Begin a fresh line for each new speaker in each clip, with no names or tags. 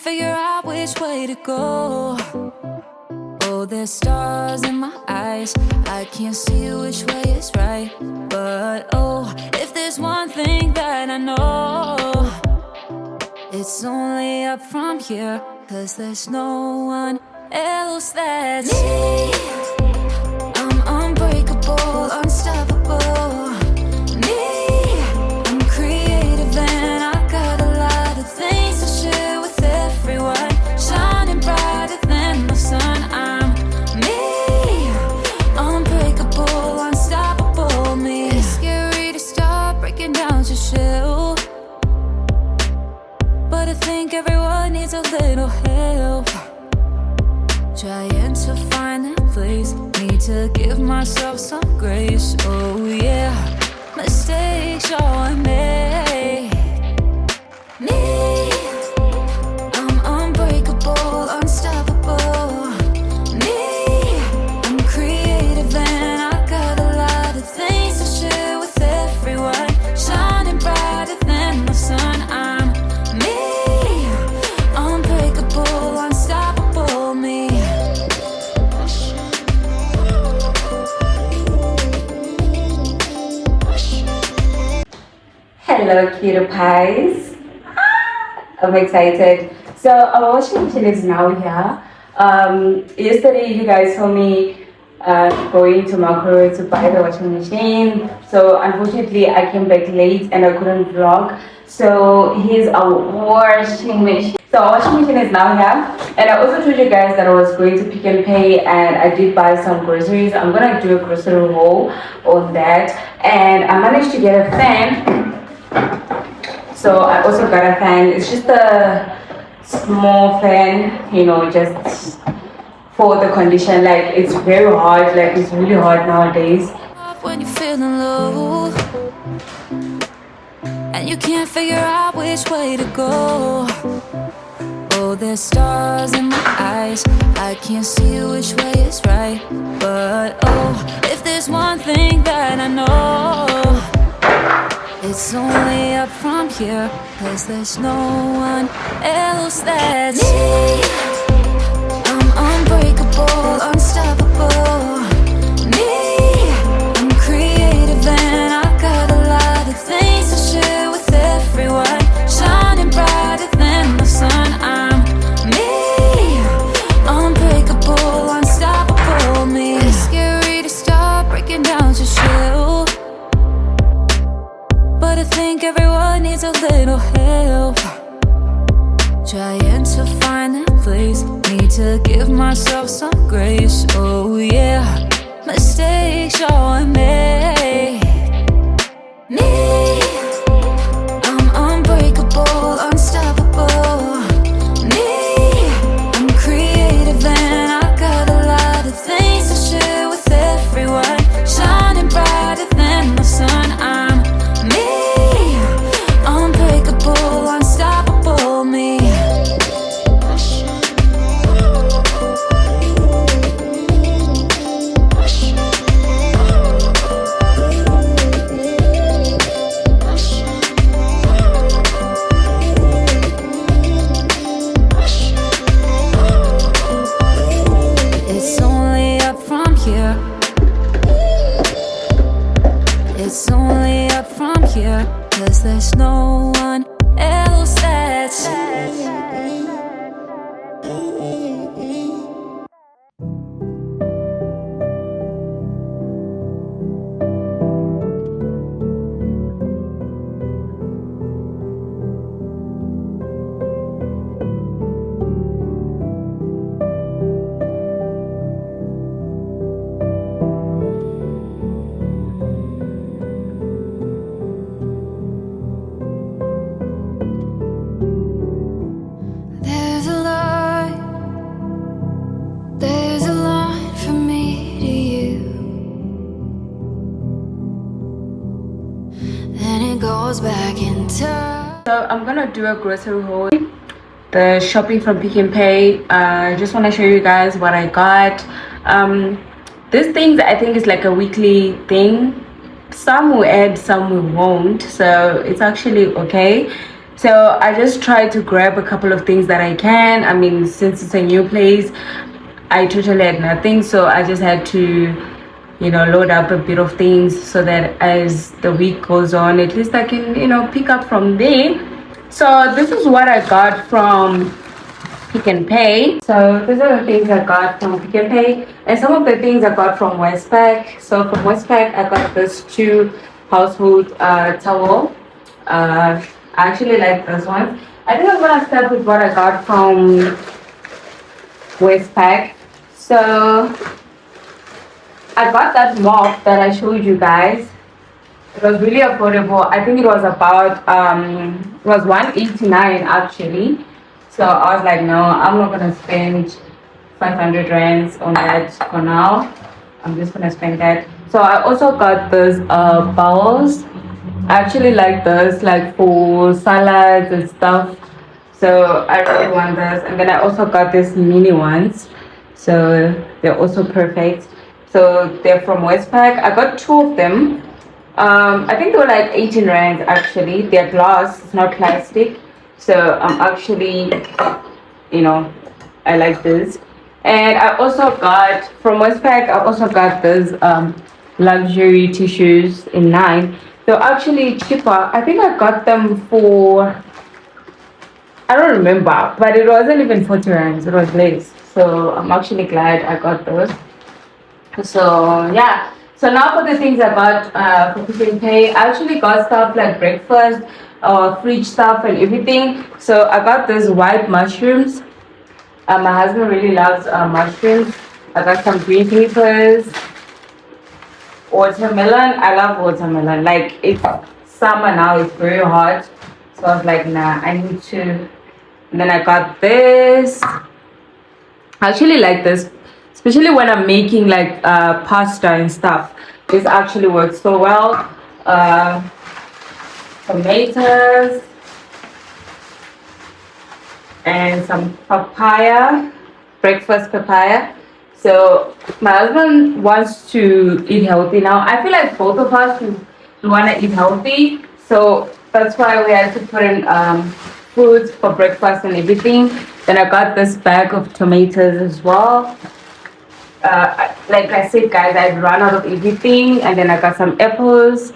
figure out which way to go. Oh, there's stars in my eyes, I can't see which way is right. But oh, if there's one thing that I know, it's only up from here, 'cause there's no one else that's me. I'm unbreakable, unstoppable. Me, I'm creative and I got a lot of things to share with everyone. Shining brighter than the sun. I'm me, unbreakable, unstoppable. Me, it's scary to start breaking down to shell, but I think everyone needs a little help. Trying to find that place, need to give myself some grace. Oh yeah, mistakes all I made. Me, I'm unbreakable, unstoppable. Me, I'm creative and I got a lot of things to share with everyone. Shining brighter than the sun. I'm me, unbreakable, unstoppable. Me.
Hello, cutie pies. I'm excited. So our washing machine is now here. Yesterday you guys saw me going to Macro to buy the washing machine. So unfortunately I came back late and I couldn't vlog. So here's our washing machine. So our washing machine is now here. And I also told you guys that I was going to Pick and Pay and I did buy some groceries. I'm gonna do a grocery haul on that. And I managed to get a fan. So I also got a fan. It's just a small fan, you know, just for the condition. Like it's very hot, like it's really hot nowadays.
When you're feeling low and you can't figure out which way to go. Oh, there's stars in my eyes, I can't see which way is right. But oh, if there's one thing that I know, it's only up from here, 'cause there's no one else that's me. I'm unbreakable, unstoppable. Me, I'm creative and I got a lot of things to share with everyone. Shining brighter than the sun. I'm me, unbreakable, unstoppable. Me, it's scary to start breaking down to shell, but I think everyone needs a little help. Trying to find that place, need to give myself some grace. Oh yeah, mistakes all I made. Me, I'm unbreakable, unstoppable. Me, I'm creative and I got a lot of things to share with everyone. Shining brighter than the sun. I'm me, unbreakable, unstoppable. Me. It's only up from here. It's only up from here, 'cause there's no one else that's there's a line from me to you, and it goes back in time.
So I'm gonna do a grocery haul. The shopping from Pick and Pay. I just want to show you guys what I got. These things I think is like a weekly thing. Some will add, some will won't, so it's actually okay. So I just try to grab a couple of things that I can. I mean, since it's a new place, I totally had nothing, so I just had to, load up a bit of things so that as the week goes on, at least I can, pick up from there. So this is what I got from Pick and Pay. So these are the things I got from Pick and Pay, and some of the things I got from Westpac. So from Westpac, I got this 2 household towel. I actually like this one. I think I'm gonna start with what I got from Westpac. So I got that mop that I showed you guys. It was really affordable. I think it was about it was 189 actually. So I was like, no, I'm not gonna spend 500 rands on that for now. I'm just gonna spend that. So I also got those bowls. I actually like those, like for salads and stuff. So I really want those. And then I also got these mini ones. So they're also perfect. So they're from Westpac. I got 2 of them. I think they were like 18 rand actually. They're glass, it's not plastic. So I'm actually, I like this. And I also got from Westpac. I also got those luxury tissues in 9. They're actually cheaper. I think I got them for, I don't remember, but it wasn't even 40 rands. It was less. So I'm actually glad I got those. So yeah. So now for the things I got for Pick and Pay, I actually got stuff like breakfast, fridge stuff and everything. So I got these white mushrooms. My husband really loves mushrooms. I got some green peppers, watermelon. I love watermelon. Like it's summer now, it's very hot. So I was like, nah, I need to. And then I got this. I actually like this, especially when I'm making like pasta and stuff. This actually works so well. Tomatoes and some papaya, breakfast papaya. So my husband wants to eat healthy now. I feel like both of us we want to eat healthy. So that's why we had to put in foods for breakfast and everything. Then I got this bag of tomatoes as well. Like I said, guys, I'd run out of everything, and then I got some apples,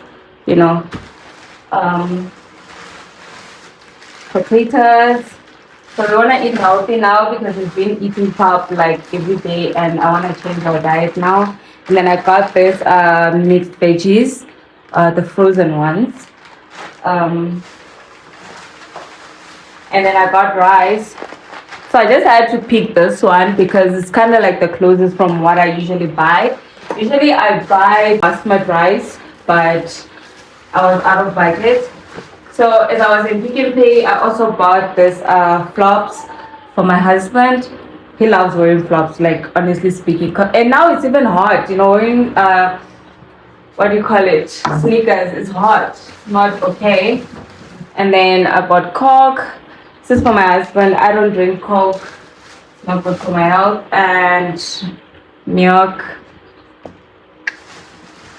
potatoes. So we want to eat healthy now because we've been eating pop like every day, and I want to change our diet now. And then I got this mixed veggies, the frozen ones. And then I got rice. So I just had to pick this one because it's kind of like the closest from what I usually buy. Usually I buy basmati rice, but I was out of budget. So as I was in Pick and Pay, I also bought this flops for my husband. He loves wearing flops, like honestly speaking. And now it's even hot, wearing what do you call it? Sneakers. It's hot, not okay. And then I bought Coke. This is for my husband. I don't drink Coke. It's not good for my health. And milk.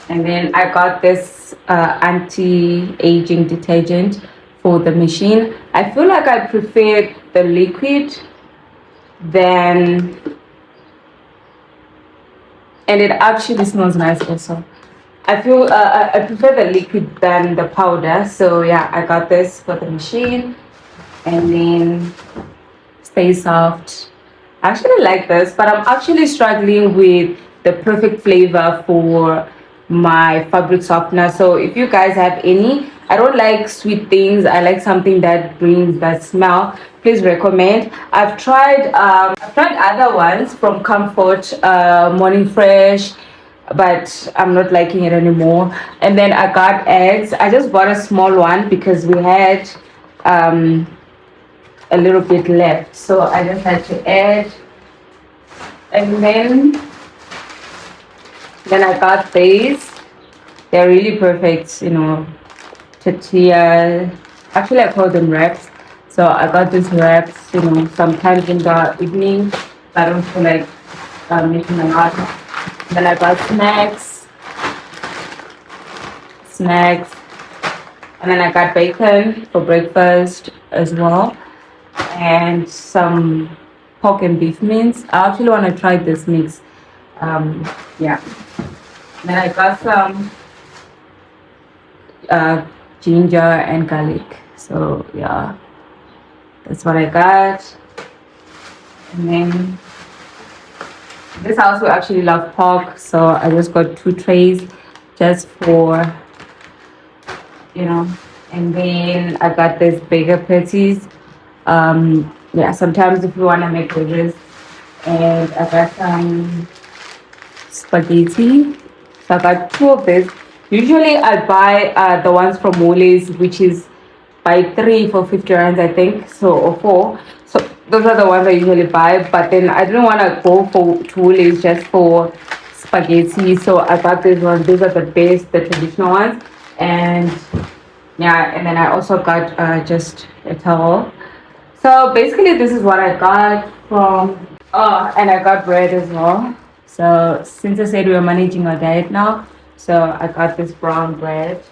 And then I got this anti-aging detergent for the machine. I feel like I prefer the liquid than, and it actually smells nice also. I feel I prefer the liquid than the powder. So yeah, I got this for the machine. And then Stay Soft. I actually like this, but I'm actually struggling with the perfect flavor for my fabric softener. So if you guys have any, I don't like sweet things. I like something that brings that smell. Please recommend. I've tried other ones from Comfort, Morning Fresh, but I'm not liking it anymore. And then I got eggs. I just bought a small one because we had a little bit left, so I just had to add. And then I got these. They're really perfect, tortilla. Actually, I call them wraps. So I got these wraps, sometimes in the evening. I don't feel like making a lot. Then I got snacks. And then I got bacon for breakfast as well, and some pork and beef mince. I actually want to try this mix. Yeah. Then I got some ginger and garlic. So yeah, that's what I got. And then this house we actually love pork, so I just got 2 trays just for, you know. And then I got this bigger patties. Yeah, sometimes if you want to make burgers. And I got some spaghetti. So I got 2 of this. Usually I buy the ones from Woolies, which is buy 3 for 50 rands, I think, so, or 4. So those are the ones I usually buy, but then I didn't want to go for Woolies just for spaghetti, so I got these ones. These are the best, the traditional ones. And yeah, and then I also got just a towel. So basically this is what I got from, oh, and I got bread as well. So since I said we were managing our diet now, so I got this brown bread.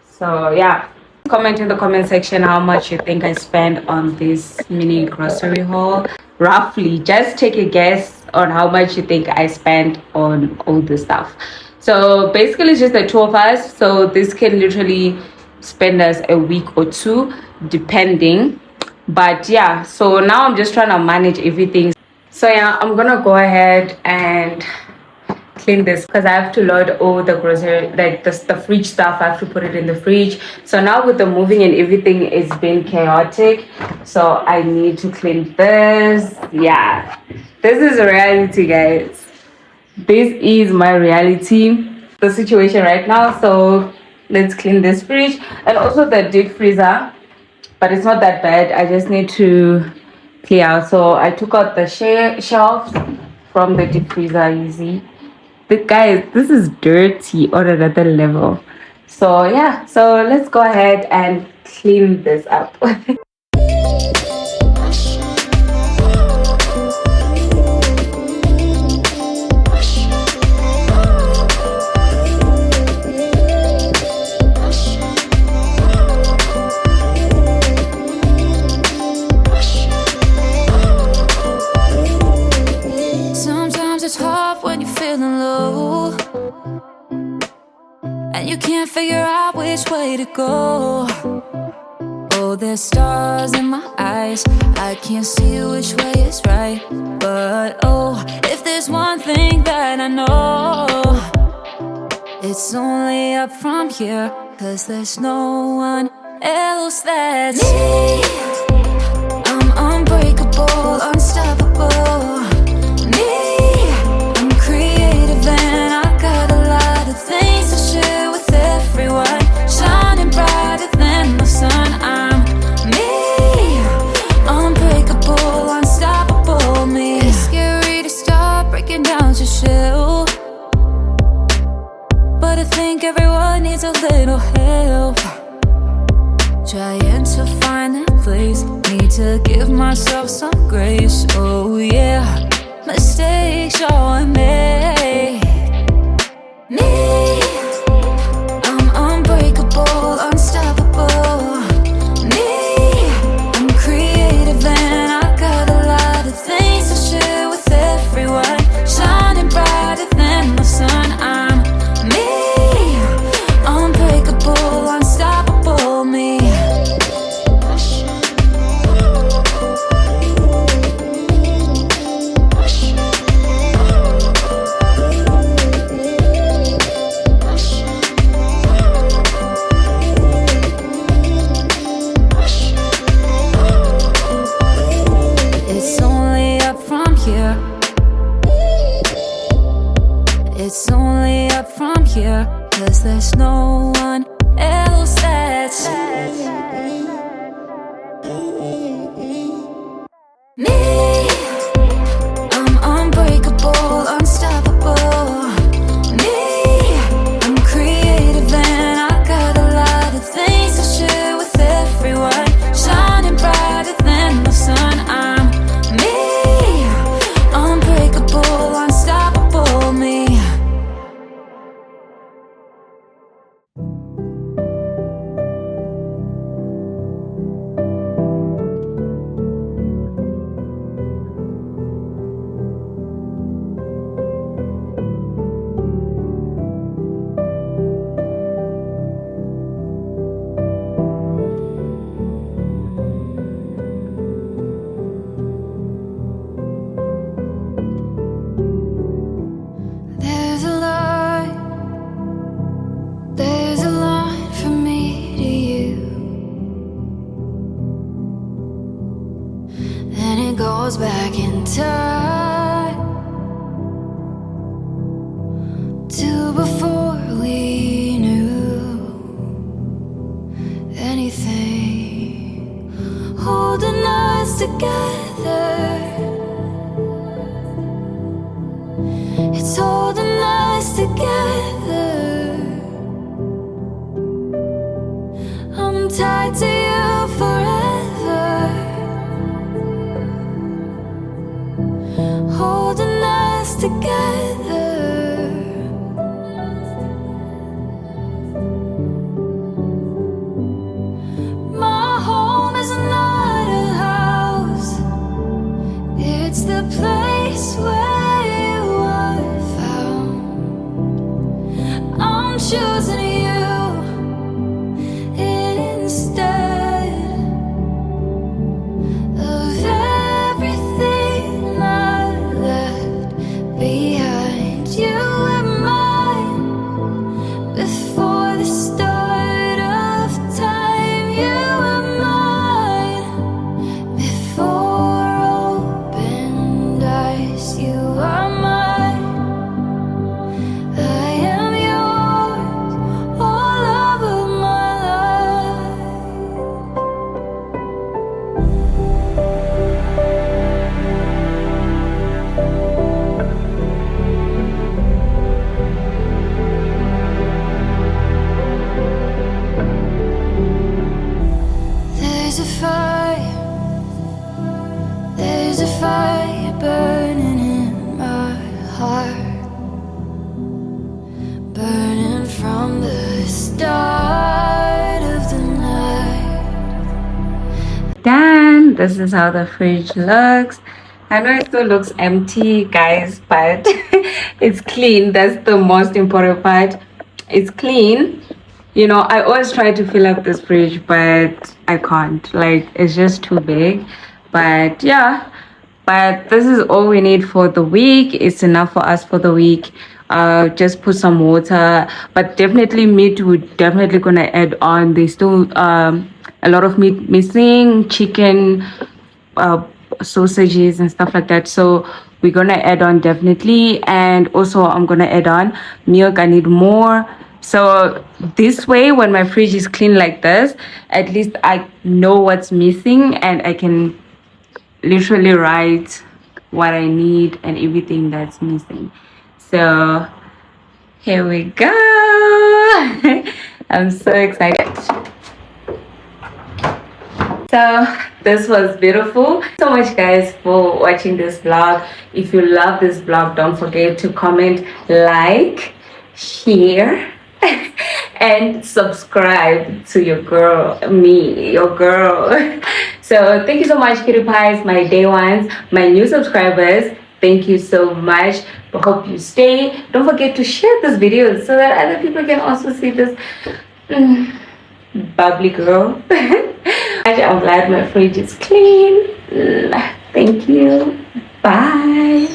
So yeah, comment in the comment section how much you think I spent on this mini grocery haul. Roughly, just take a guess on how much you think I spent on all this stuff. So basically it's just the 2 of us, so this can literally spend us a week or 2 depending. But yeah, so now I'm just trying to manage everything. So yeah, I'm gonna go ahead and clean this because I have to load all the grocery, like the fridge stuff. I have to put it in the fridge. So now with the moving and everything, it's been chaotic, so I need to clean this. Yeah, this is reality, guys. This is my reality, the situation right now. So let's clean this fridge and also the deep freezer, but it's not that bad. I just need to clear out. So I took out the shelves from the deep freezer. Easy. Guys, this is dirty on another level. So yeah, so let's go ahead and clean this up.
Sometimes it's hard when you're feeling low and you can't figure out which way to go. Oh, there's stars in my eyes, I can't see which way is right. But oh, if there's one thing that I know, it's only up from here, 'cause there's no one else that's me. I'm unbreakable, unstoppable. I'm creative and I got a lot of things to share with everyone. Shining brighter than the sun. I'm me, unbreakable, unstoppable me. It's scary to start breaking down to shell, but I think everyone needs a little help. Trying to find that place, need to give myself some grace. Oh yeah, mistakes all I make. Me, I'm unbreakable, unstoppable. Me, I'm creative and I got a lot of things to share with everyone. Shining brighter than the sun. I'm me, unbreakable, unstoppable me. It's only up from here. It's only up from here, 'cause there's no one else that's me. I'm unbreakable, unstoppable. Me, I'm creative and I got a lot of things to share with everyone. Shining brighter than the sun. I'm me, unbreakable, unstoppable me. time to before we knew anything, holding us together. It's holding us together. I'm tied to you forever, holding us together. My home is not a house, it's the place where you are found. I'm choosing you instead of everything I left behind. You were mine before the start of time. You were mine before opened eyes. You are mine, I am yours, all over my life. There's a fire burning in my heart, burning from the start of the night.
Done. This is how the fridge looks. I know it still looks empty, guys, but it's clean. That's the most important part. It's clean. You know, I always try to fill up this fridge, but I can't. Like, it's just too big. But yeah, but this is all we need for the week. It's enough for us for the week. Just put some water, but definitely meat we're definitely gonna add on. There's still a lot of meat missing, chicken, sausages and stuff like that, so we're gonna add on definitely. And also I'm gonna add on milk. I need more. So this way, when my fridge is clean like this, at least I know what's missing and I can literally write what I need and everything that's missing. So here we go. I'm so excited. So this was beautiful. So much, guys, for watching this vlog. If you love this vlog, don't forget to comment, like, share and subscribe to your girl, your girl. So thank you so much, kitty pies, my day ones, my new subscribers. Thank you so much. I hope you stay. Don't forget to share this video so that other people can also see this bubbly girl. I'm glad my fridge is clean. Thank you. Bye.